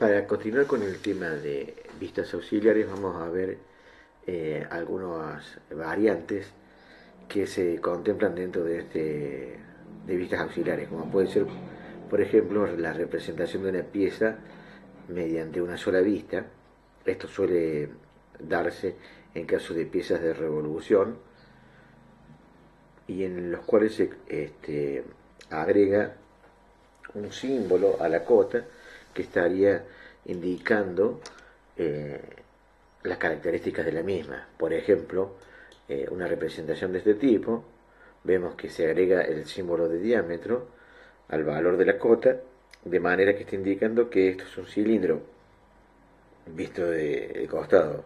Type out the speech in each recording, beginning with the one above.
Para continuar con el tema de vistas auxiliares, vamos a ver algunas variantes que se contemplan dentro de vistas auxiliares, como puede ser, por ejemplo, la representación de una pieza mediante una sola vista. Esto suele darse en caso de piezas de revolución y en los cuales se agrega un símbolo a la cota que estaría indicando eh, las características de la misma. Por ejemplo, una representación de este tipo, vemos que se agrega el símbolo de diámetro al valor de la cota, de manera que está indicando que esto es un cilindro visto de costado.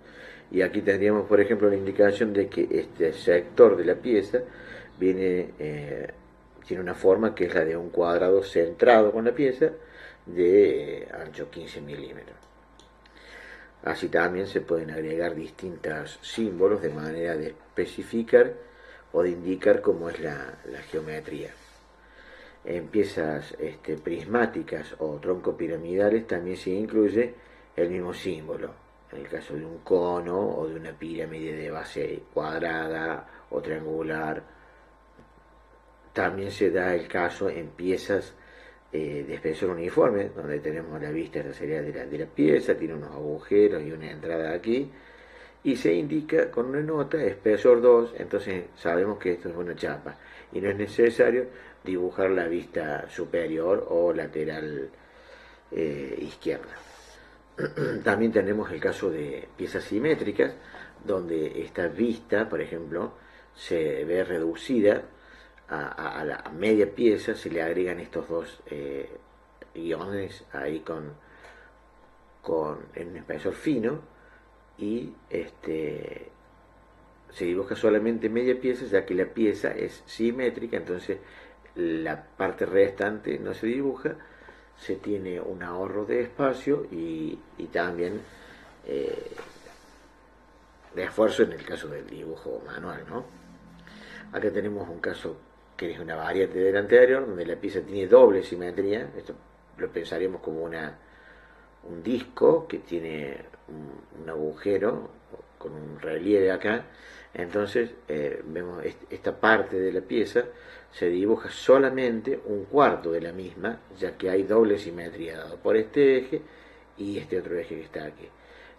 Y aquí tendríamos, por ejemplo, la indicación de que este sector de la pieza tiene una forma que es la de un cuadrado centrado con la pieza de ancho 15 milímetros. Así también se pueden agregar distintos símbolos de manera de especificar o de indicar cómo es la geometría. En piezas prismáticas o troncopiramidales también se incluye el mismo símbolo. En el caso de un cono o de una pirámide de base cuadrada o triangular. También se da el caso en piezas de espesor uniforme, donde tenemos la vista, esta sería de la pieza, tiene unos agujeros y una entrada aquí, y se indica con una nota espesor 2, entonces sabemos que esto es una chapa, y no es necesario dibujar la vista superior o lateral izquierda. También tenemos el caso de piezas simétricas, donde esta vista, por ejemplo, se ve reducida a la media pieza, se le agregan estos dos guiones ahí en un espesor fino, y se dibuja solamente media pieza, ya que la pieza es simétrica, entonces la parte restante no se dibuja, se tiene un ahorro de espacio y también eh, de esfuerzo en el caso del dibujo manual, ¿no? Acá tenemos un caso que es una variante del anterior, donde la pieza tiene doble simetría. Esto lo pensaríamos como un disco que tiene un agujero con un relieve acá. Entonces vemos esta parte de la pieza se dibuja solamente un cuarto de la misma, ya que hay doble simetría dado por este eje y este otro eje que está aquí.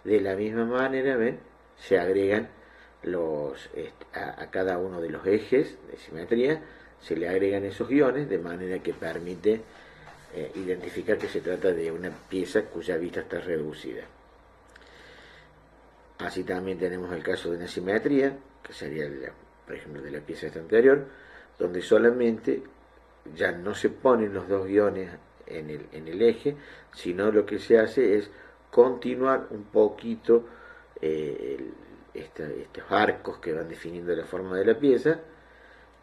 De la misma manera, ven, se agregan a cada uno de los ejes de simetría, se le agregan esos guiones de manera que permite identificar que se trata de una pieza cuya vista está reducida. Así también tenemos el caso de una simetría, que sería, por ejemplo, de la pieza esta anterior, donde solamente ya no se ponen los dos guiones en el eje, sino lo que se hace es continuar un poquito estos arcos que van definiendo la forma de la pieza,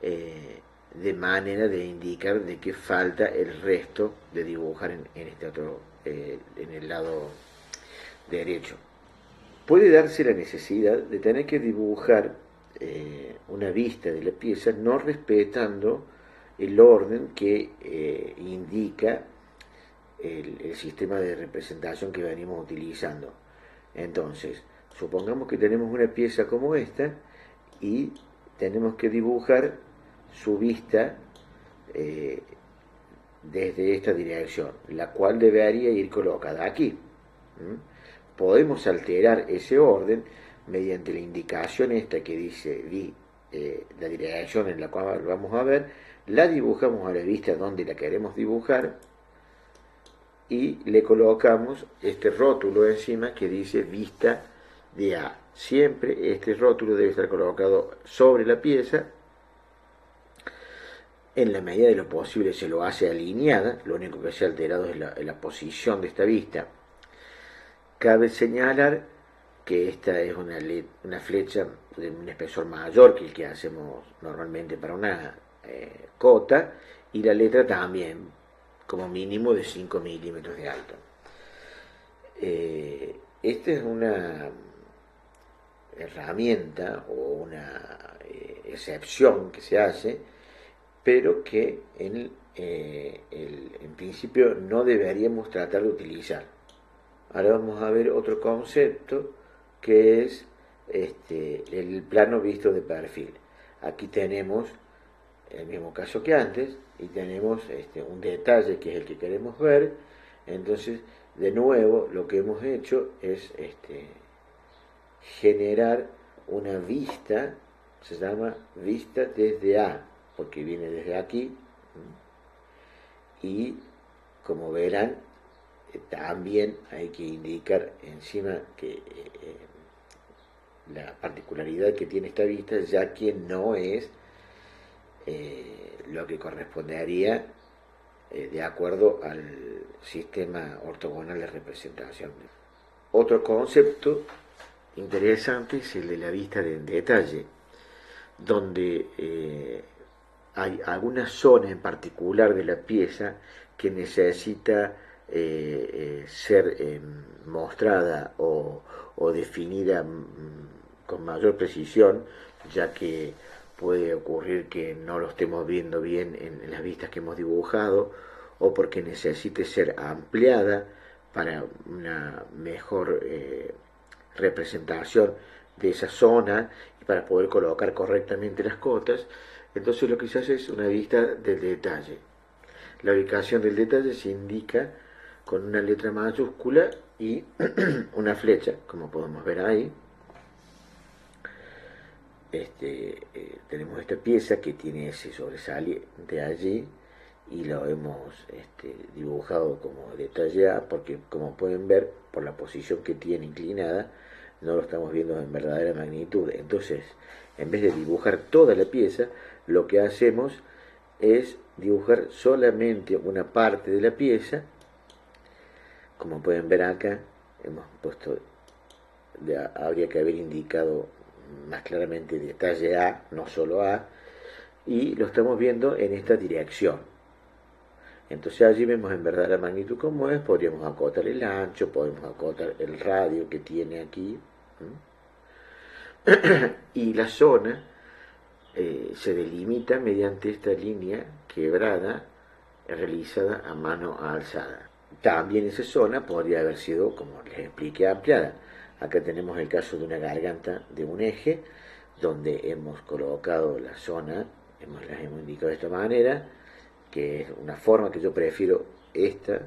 de manera de indicar de que falta el resto de dibujar en este otro, en el lado derecho. Puede darse la necesidad de tener que dibujar una vista de la pieza no respetando el orden que indica el sistema de representación que venimos utilizando. Entonces, supongamos que tenemos una pieza como esta y tenemos que dibujar su vista eh, desde esta dirección, la cual debería ir colocada aquí. Podemos alterar ese orden mediante la indicación esta que dice la dirección en la cual vamos a ver, la dibujamos a la vista donde la queremos dibujar y le colocamos este rótulo encima que dice vista de A. Siempre este rótulo debe estar colocado sobre la pieza. En la medida de lo posible se lo hace alineada, lo único que se ha alterado es la posición de esta vista. Cabe señalar que esta es una flecha de un espesor mayor que el que hacemos normalmente para una cota, y la letra también, como mínimo de 5 milímetros de alto. Esta es una herramienta o una excepción que se hace, pero que en principio no deberíamos tratar de utilizar. Ahora vamos a ver otro concepto que es el plano visto de perfil. Aquí tenemos el mismo caso que antes y tenemos un detalle que es el que queremos ver. Entonces, de nuevo, lo que hemos hecho es generar una vista, se llama vista desde A, porque viene desde aquí, y como verán, también hay que indicar encima que la particularidad que tiene esta vista, ya que no es lo que correspondería de acuerdo al sistema ortogonal de representación. Otro concepto interesante es el de la vista de detalle, donde hay alguna zona en particular de la pieza que necesita ser mostrada o definida con mayor precisión, ya que puede ocurrir que no lo estemos viendo bien en las vistas que hemos dibujado, o porque necesite ser ampliada para una mejor representación de esa zona y para poder colocar correctamente las cotas. Entonces lo que se hace es una vista del detalle. La ubicación del detalle se indica con una letra mayúscula y una flecha, como podemos ver ahí. Tenemos esta pieza que tiene ese sobresaliente allí y lo hemos dibujado como detalle A, porque como pueden ver por la posición que tiene inclinada no lo estamos viendo en verdadera magnitud. Entonces, en vez de dibujar toda la pieza, lo que hacemos es dibujar solamente una parte de la pieza. Como pueden ver acá, hemos puesto, habría que haber indicado más claramente detalle A, no solo A, y lo estamos viendo en esta dirección. Entonces allí vemos en verdad la magnitud como es, podríamos acotar el ancho, podemos acotar el radio que tiene aquí, y la zona se delimita mediante esta línea quebrada realizada a mano alzada. También esa zona podría haber sido, como les expliqué, ampliada. Acá tenemos el caso de una garganta de un eje, donde hemos colocado la zona, las hemos indicado de esta manera, que es una forma que yo prefiero esta,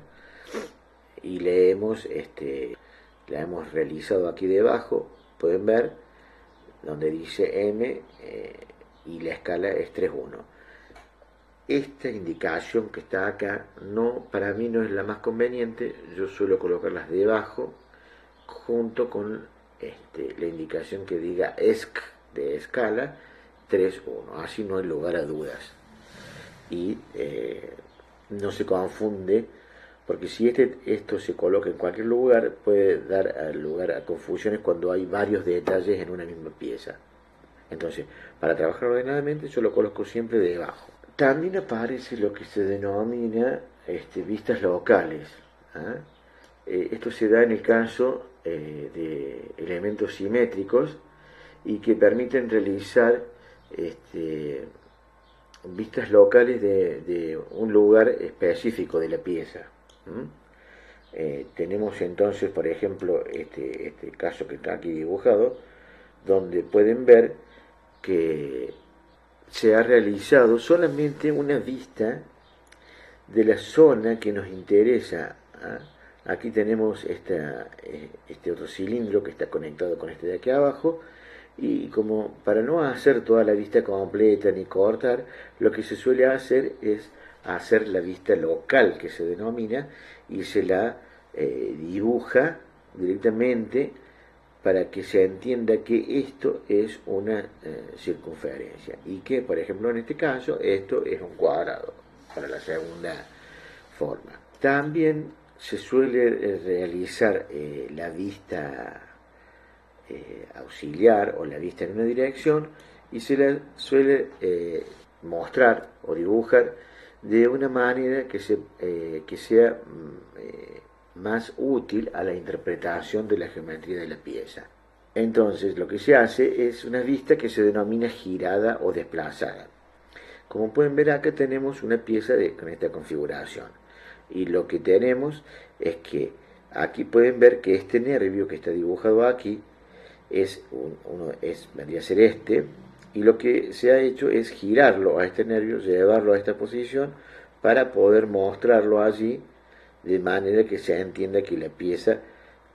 y la hemos realizado aquí debajo, pueden ver, donde dice M y la escala es 3,1. Esta indicación que está acá para mí no es la más conveniente. Yo suelo colocarlas debajo junto con la indicación que diga ESC de escala 3,1, así no hay lugar a dudas y no se confunde, porque si esto se coloca en cualquier lugar puede dar lugar a confusiones cuando hay varios detalles en una misma pieza. Entonces, para trabajar ordenadamente yo lo coloco siempre debajo. También aparece lo que se denomina vistas locales. Esto se da en el caso de elementos simétricos y que permiten realizar vistas locales de un lugar específico de la pieza. Tenemos entonces, por ejemplo, este caso que está aquí dibujado, donde pueden ver que se ha realizado solamente una vista de la zona que nos interesa. Aquí tenemos este otro cilindro que está conectado con este de aquí abajo, y como para no hacer toda la vista completa ni cortar, lo que se suele hacer es hacer la vista local, que se denomina, y se la dibuja directamente para que se entienda que esto es una circunferencia y que, por ejemplo, en este caso, esto es un cuadrado, para la segunda forma. También se suele realizar la vista auxiliar o la vista en una dirección, y se la suele mostrar o dibujar de una manera que sea más útil a la interpretación de la geometría de la pieza. Entonces lo que se hace es una vista que se denomina girada o desplazada. Como pueden ver acá tenemos una pieza con esta configuración, y lo que tenemos es que Aquí pueden ver que este nervio que está dibujado aquí vendría a ser este, y lo que se ha hecho es girarlo a este nervio, llevarlo a esta posición para poder mostrarlo allí, de manera que se entienda que la pieza,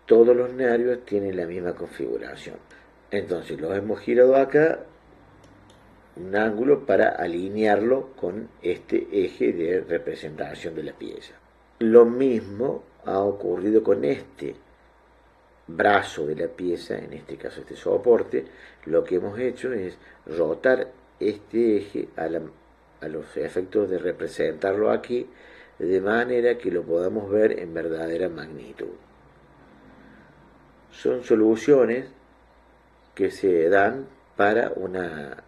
todos los nervios tienen la misma configuración. Entonces los hemos girado acá un ángulo para alinearlo con este eje de representación de la pieza. Lo mismo ha ocurrido con este brazo de la pieza, en este caso este soporte. Lo que hemos hecho es rotar este eje a los efectos de representarlo aquí, de manera que lo podamos ver en verdadera magnitud. Son soluciones que se dan para una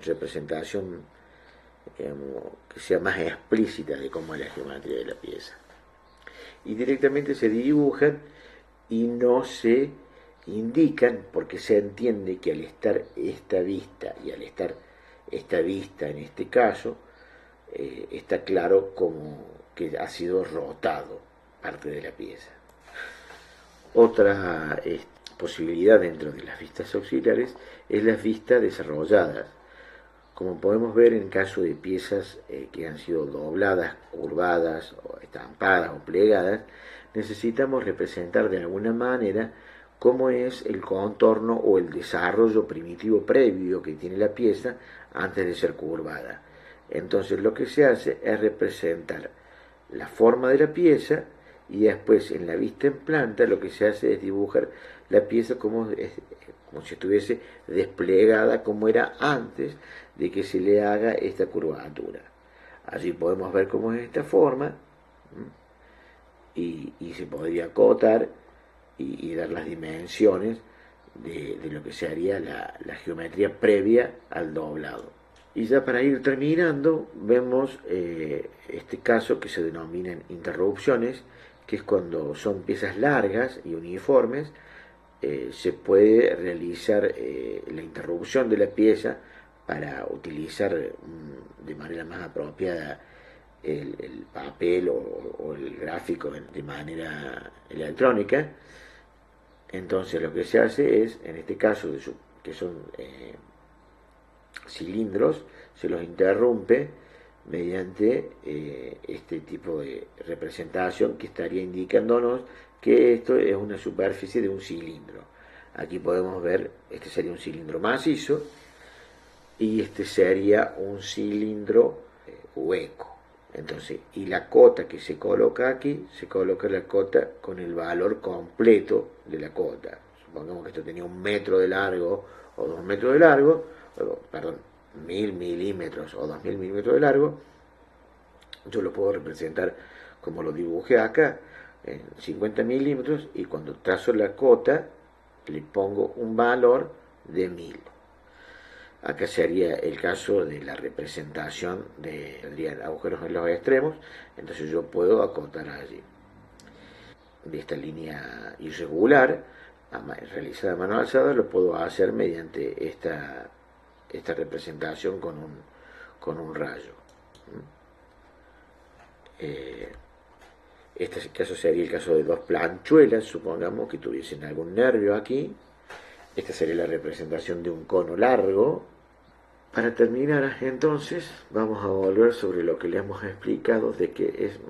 representación, digamos, que sea más explícita de cómo es la geometría de la pieza. Y directamente se dibujan y no se indican, porque se entiende que al estar esta vista y al estar esta vista en este caso, está claro como que ha sido rotado parte de la pieza. Otra posibilidad dentro de las vistas auxiliares es las vistas desarrolladas. Como podemos ver en caso de piezas que han sido dobladas, curvadas, o estampadas o plegadas, necesitamos representar de alguna manera cómo es el contorno o el desarrollo primitivo previo que tiene la pieza antes de ser curvada. Entonces lo que se hace es representar la forma de la pieza, y después en la vista en planta lo que se hace es dibujar la pieza como si estuviese desplegada, como era antes de que se le haga esta curvatura. Allí podemos ver cómo es esta forma, y se podría acotar y dar las dimensiones de lo que sería la geometría previa al doblado. Y ya para ir terminando, vemos este caso que se denominan interrupciones, que es cuando son piezas largas y uniformes. Se puede realizar la interrupción de la pieza para utilizar de manera más apropiada el papel o el gráfico de manera electrónica. Entonces lo que se hace es, en este caso, que son cilindros, se los interrumpe mediante este tipo de representación que estaría indicándonos que esto es una superficie de un cilindro. Aquí podemos ver, este sería un cilindro macizo y este sería un cilindro hueco. Entonces, y la cota que se coloca aquí, se coloca la cota con el valor completo de la cota. Supongamos que esto tenía 1 metro de largo o 2 metros de largo, perdón, 1000 milímetros o 2000 milímetros de largo. Yo lo puedo representar como lo dibujé acá, en 50 milímetros, y cuando trazo la cota le pongo un valor de 1000. Acá sería el caso de la representación tendrían agujeros en los extremos, entonces yo puedo acotar allí. De esta línea irregular realizada a mano alzada lo puedo hacer mediante esta representación con un rayo. Este caso sería el caso de dos planchuelas, supongamos que tuviesen algún nervio aquí. Esta sería la representación de un cono largo. Para terminar, entonces, vamos a volver sobre lo que le hemos explicado, de que es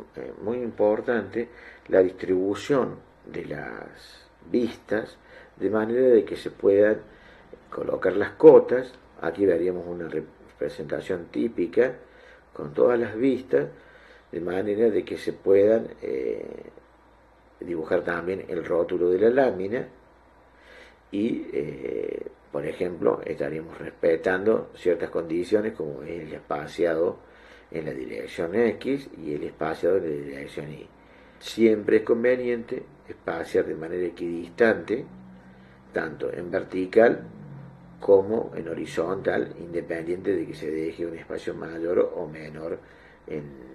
muy importante la distribución de las vistas, de manera de que se puedan colocar las cotas. Aquí veríamos una representación típica con todas las vistas, de manera de que se puedan dibujar también el rótulo de la lámina y por ejemplo estaríamos respetando ciertas condiciones como es el espaciado en la dirección X y el espaciado en la dirección Y. Siempre es conveniente espaciar de manera equidistante tanto en vertical como en horizontal, independiente de que se deje un espacio mayor o menor en